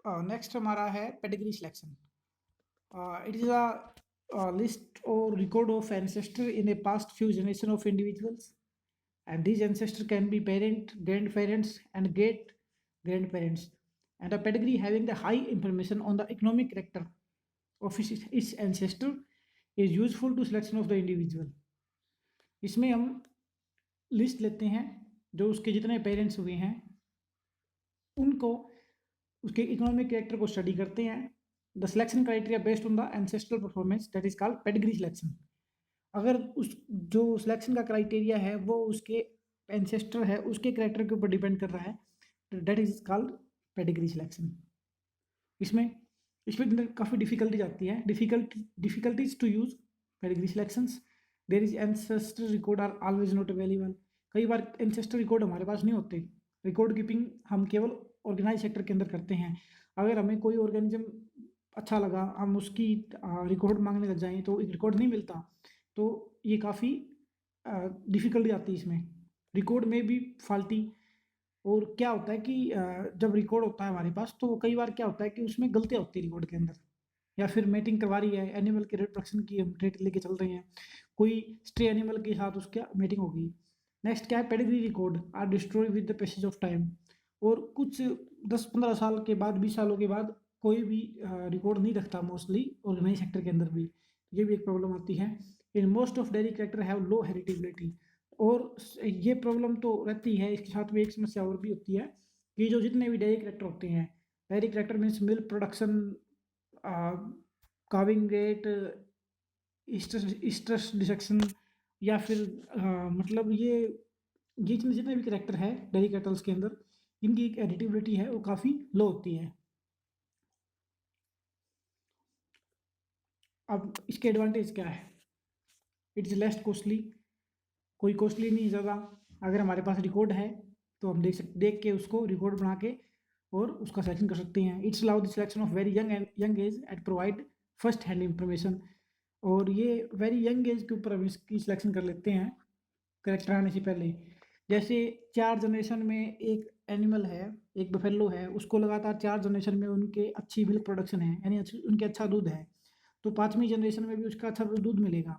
Next हमारा है pedigree selection. It is a list or record of ancestor in a past few generation of individuals, and these ancestors can be parent, grandparents, and great grandparents. And a pedigree having the high information on the economic character of its ancestor is useful to selection of the individual. इसमें हम list लेते हैं जो उसके जितने parents हुए हैं उनको उसके इकोनॉमिक कैरेक्टर को स्टडी करते हैं. The selection criteria based on the ancestral performance that is called pedigree selection. अगर उस जो सिलेक्शन का क्राइटेरिया है वो उसके एंसेस्टर है उसके कैरेक्टर के ऊपर डिपेंड कर रहा है, that is called pedigree selection. इसमें इसमें काफ़ी डिफिकल्टीज आती है. Difficulties to use pedigree selections. There is ancestor record are always not available. कई बार एंसेस्टर रिकॉर्ड हमारे पास नहीं होते. रिकॉर्ड कीपिंग हम केवल ऑर्गेनाइज सेक्टर के अंदर करते हैं. अगर हमें कोई ऑर्गेनिज्म अच्छा लगा हम उसकी रिकॉर्ड मांगने लग जाएं तो एक रिकॉर्ड नहीं मिलता. तो ये काफ़ी डिफ़िकल्टी आती है इसमें. रिकॉर्ड में भी फॉल्टी. और क्या होता है कि जब रिकॉर्ड होता है हमारे पास तो कई बार क्या होता है कि उसमें गलतियाँ होती है रिकॉर्ड के अंदर. या फिर मेटिंग करवा रही है एनिमल के रिप्रोडक्शन की हम ट्रेट लेके चल रहे हैं, कोई स्ट्रे एनिमल के साथ उसका मेटिंग होगी. नेक्स्ट क्या है, pedigree record are destroy with the passage of time. और कुछ 10-15 साल के बाद 20 सालों के बाद कोई भी रिकॉर्ड नहीं रखता मोस्टली ऑर्गेनाइज सेक्टर के अंदर भी. ये भी एक प्रॉब्लम आती है. In most of dairy character have low heritability. और ये प्रॉब्लम तो रहती है. इसके साथ में एक समस्या और भी होती है कि जो जितने भी डेयरी कैरेक्टर होते हैं, dairy character means milk production, calving rate, stress dissection, या फिर मतलब ये जितने भी कैरेक्टर है डेयरी कैटल्स के अंदर इनकी एक एडिटिविटी है वो काफ़ी लो होती है. अब इसके एडवांटेज क्या है, इट्स लेस कॉस्टली. कोई कॉस्टली नहीं ज़्यादा. अगर हमारे पास रिकॉर्ड है तो हम देख के उसको रिकॉर्ड बना के और उसका सिलेक्शन कर सकते हैं. It's allow the selection of very young age and provide first hand information. और ये वेरी यंग एज के ऊपर हम इसकी सिलेक्शन कर लेते हैं करेक्टर आने से पहले. जैसे 4 जनरेशन में एक एनिमल है, एक बफेलो है, उसको लगातार 4 जनरेशन में उनके अच्छी मिल्क प्रोडक्शन है, यानी उनके अच्छा दूध है, तो 5वीं जनरेशन में भी उसका अच्छा दूध मिलेगा.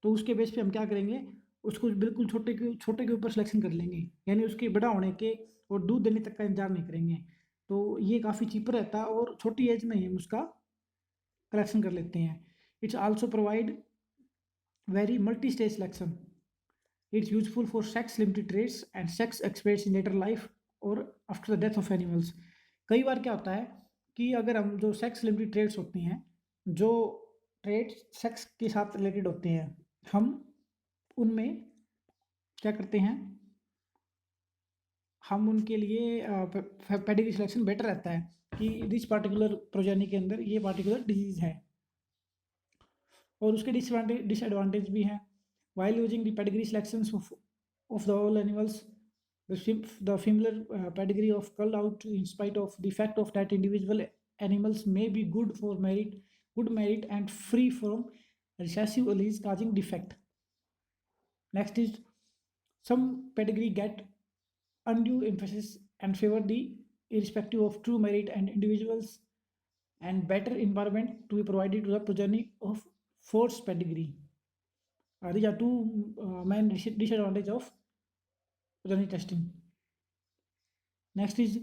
तो उसके बेस पे हम क्या करेंगे, उसको बिल्कुल छोटे के ऊपर सिलेक्शन कर लेंगे, यानी उसके बड़ा होने के और दूध देने तक का इंतजार नहीं करेंगे. तो ये काफ़ी चीपर रहता है और छोटी एज में ही हम उसका कलेक्शन कर लेते हैं. It's also provide very multi stage selection. It's useful for sex limited traits and sex experts in later life और after the death of animals. कई बार क्या होता है कि अगर हम जो सेक्स लिमिटेड ट्रेड्स होती हैं, जो ट्रेड्स सेक्स के साथ रिलेटेड होते हैं, हम उनमें क्या करते हैं, हम उनके लिए पेडिग्री सिलेक्शन बेटर रहता है कि इस पार्टिकुलर प्रोजेनी के अंदर ये पार्टिकुलर डिजीज़ है. और उसके डिसएडवांटेज भी हैं. While using the pedigree selections of the all animals, the familiar pedigree of culled out in spite of the fact of that individual animals may be good merit and free from recessive alleles causing defect. Next is some pedigree get undue emphasis and favor the irrespective of true merit and individuals and better environment to be provided to the progeny of forced pedigree. These are two main disadvantages of progeny testing. Next is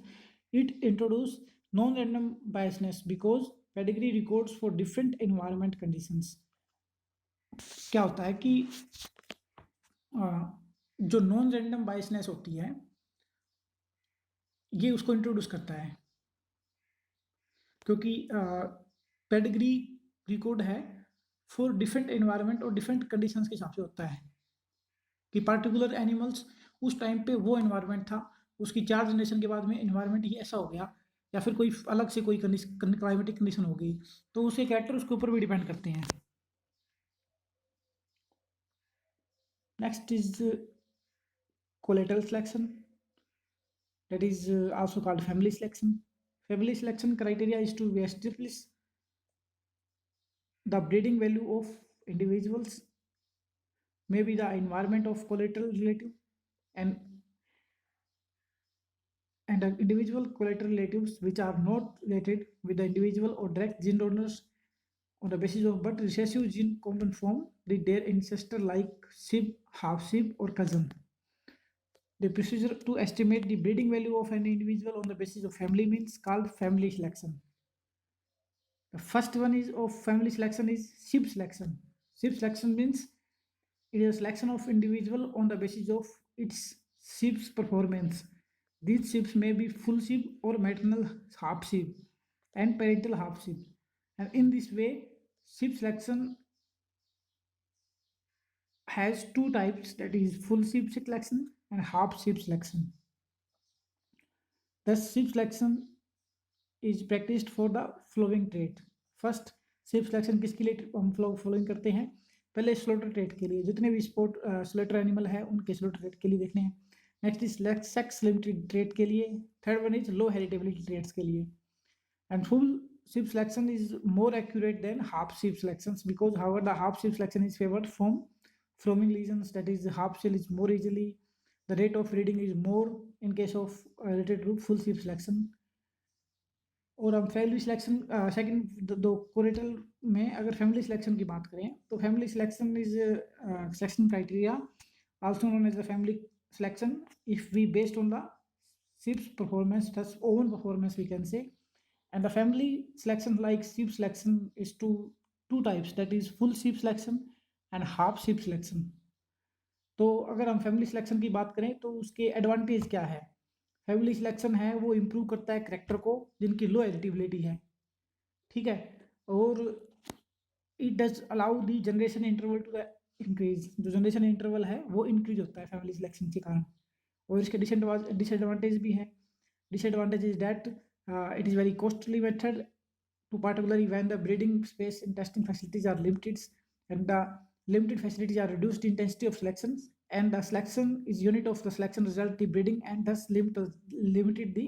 it introduces non-random biasness because pedigree records for different environment conditions. क्या होता है कि जो non random biasness होती है ये उसको introduce करता है, क्योंकि पेडिग्री रिकॉर्ड है फॉर डिफरेंट एनवायरनमेंट और डिफरेंट कंडीशंस के हिसाब से होता है कि पार्टिकुलर एनिमल्स उस टाइम पे वो एनवायरनमेंट था, उसकी 4 जनरेशन के बाद में एनवायरनमेंट ही ऐसा हो गया, या फिर कोई अलग से कोई क्लाइमेटिक कंडीशन हो गई, तो उसके कैरेक्टर उसके ऊपर भी डिपेंड करते हैं. Next is collateral selection, that is also called family selection. Family selection criteria is to establish the breeding value of individuals, maybe the environment of collateral relative, and and individual collateral relatives which are not related with the individual or direct gene donors on the basis of but recessive gene common form with their ancestor like sib, half sib, or cousin. The procedure to estimate the breeding value of an individual on the basis of family means called family selection. The first one is of family selection is SIB selection. SIB selection means it is a selection of individual on the basis of its SIB's performance. These SIBs may be full SIB or maternal half SIB and parental half SIB. And in this way, SIB selection has two types, that is full SIB selection and half SIB selection. The SIB selection is practiced for the following trait. First सिर्फ selection किसके लिए हम following करते हैं? पहले slaughter trait के लिए, जितने भी स्पोर्ट स्लोटर एनिमल है उनके स्लोटर ट्रेट के लिए देखने हैं. Next is sex limited trait के लिए. Third one is low heritability traits के लिए. And full SIB selection is more accurate than half SIB selections because however the half SIB selection is favored from forming lesions, that is the half cell is more easily, the rate of reading is more in case of related to full SIB selection. और हम family selection second दो कोरेटल में अगर family selection की बात करें तो family selection is selection criteria also known as the family selection if we based on the SIB's performance, thus own performance we can say. And the family selection like SIB selection is two types, that is full SIB selection and half SIB selection. तो अगर हम family selection की बात करें तो उसके advantage क्या है? फैमिली सिलेक्शन है वो इम्प्रूव करता है करेक्टर को जिनकी लो एडिटिबिलिटी है, ठीक है, और it does allow the generation interval to the increase. जो जनरेशन इंटरवल है वो इंक्रीज होता है फैमिली सिलेक्शन के कारण. और इसके डिसएडवांटेज भी है. Disadvantage is that it is very costly method to particularly when the breeding space and testing facilities are limited and the limited facilities are reduced intensity of selections and the selection is unit of the selection result the breeding and thus limited the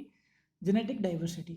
genetic diversity.